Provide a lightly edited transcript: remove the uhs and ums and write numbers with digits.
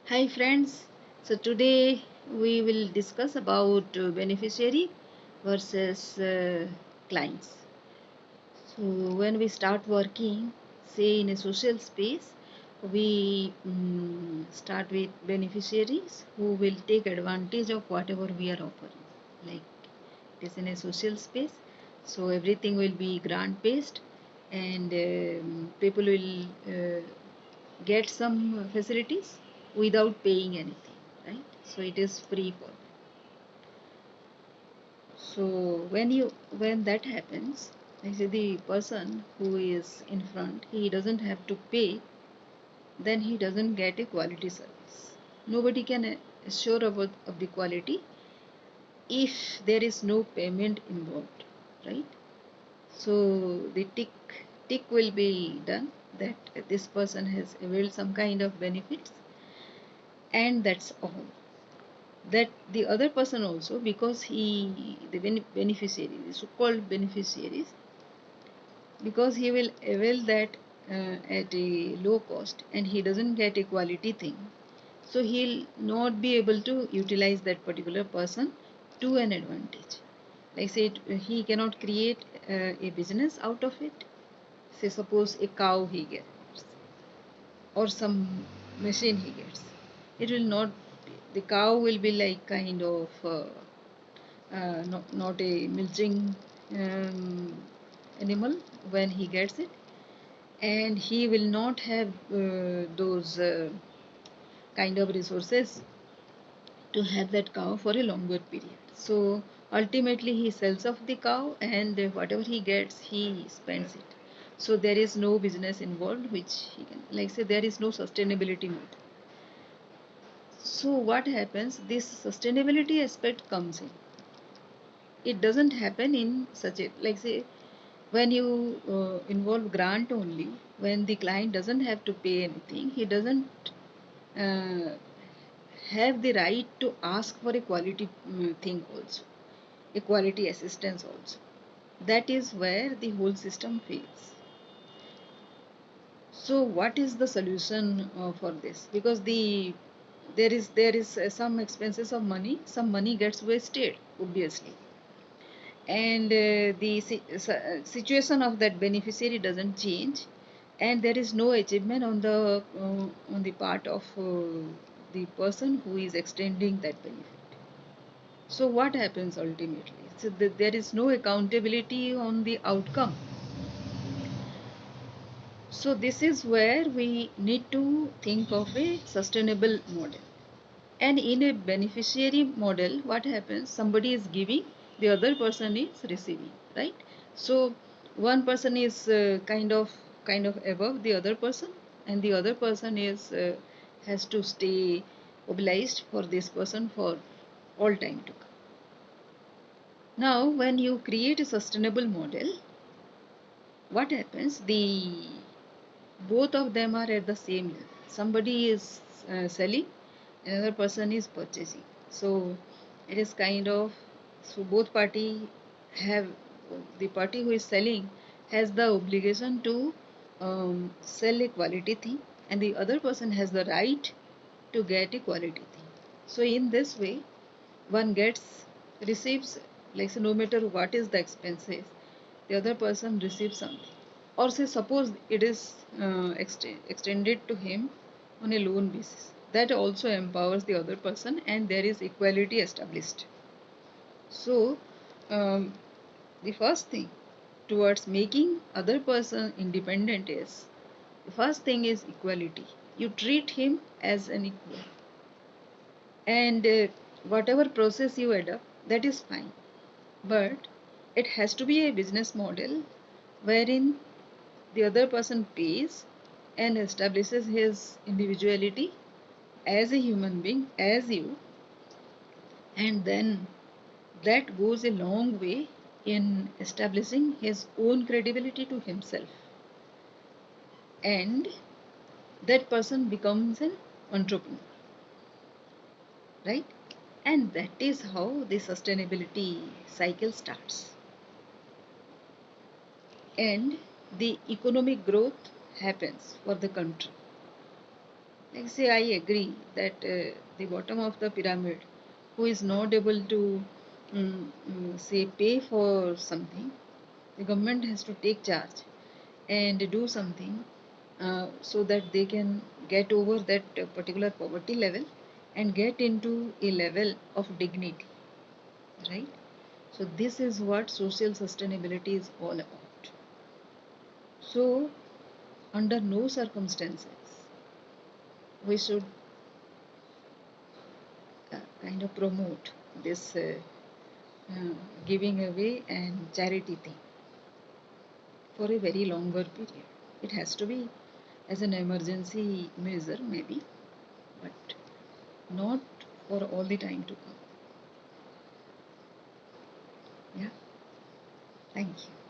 Hi friends. So today we will discuss about beneficiary versus clients. So when we start working, say in a social space, we start with beneficiaries who will take advantage of whatever we are offering. Like it is in a social space, so everything will be grant based, and people will get some facilities without paying anything, right? So it is free for them. So when that happens, like say the person who is in front, he doesn't have to pay, then he doesn't get a quality service. Nobody can assure about of the quality if there is no payment involved, right? So the tick will be done that this person has availed some kind of benefits, and that's all. That the other person also, because the beneficiary, the so-called beneficiaries, because he will avail that at a low cost and he doesn't get a quality thing, so he'll not be able to utilize that particular person to an advantage. Like say he cannot create a business out of it. Say suppose a cow he gets or some machine he gets, it will not be, the cow will be like kind of not a milching um, animal when he gets it, and he will not have those kind of resources to have that cow for a longer period. So ultimately he sells off the cow, and whatever he gets he spends it. So there is no business involved which he can, like say, there is no sustainability mode. So what happens, this sustainability aspect comes in. It doesn't happen in such a, like say, when you involve grant only, when the client doesn't have to pay anything, he doesn't uh, have the right to ask for a quality thing also, a quality assistance also. That is where the whole system fails. So what is the solution for this? Because there is some expenses of money, some money gets wasted obviously, and the situation of that beneficiary doesn't change, and there is no achievement on the part of the person who is extending that benefit. So what happens ultimately? So there is no accountability on the outcome. So this is where we need to think of a sustainable model. And in a beneficiary model, what happens? Somebody is giving, the other person is receiving, right? So one person is kind of above the other person, and the other person is has to stay obliged for this person for all time to come. Now, when you create a sustainable model, what happens? The both of them are at the same level. Somebody is selling, another person is purchasing. So it is kind of, so both party have, the party who is selling has the obligation to sell a quality thing, and the other person has the right to get a quality thing. So in this way, one gets, receives, like so no matter what is the expenses, the other person receives something. Or say suppose it is extended to him on a loan basis, that also empowers the other person, and there is equality established. So um, the first thing towards making other person independent is, the first thing is equality. You treat him as an equal, and whatever process you adopt, that is fine, but it has to be a business model wherein the other person pays and establishes his individuality as a human being, as you, and then that goes a long way in establishing his own credibility to himself, and that person becomes an entrepreneur, right? And that is how the sustainability cycle starts, and the economic growth happens for the country. Like say, I agree that the bottom of the pyramid, who is not able to say pay for something, the government has to take charge and do something so that they can get over that particular poverty level and get into a level of dignity, right? So this is what social sustainability is all about. So under no circumstances we should kind of promote this uh, giving away and charity thing for a very longer period. It has to be as an emergency measure, maybe, but not for all the time to come. Yeah, thank you.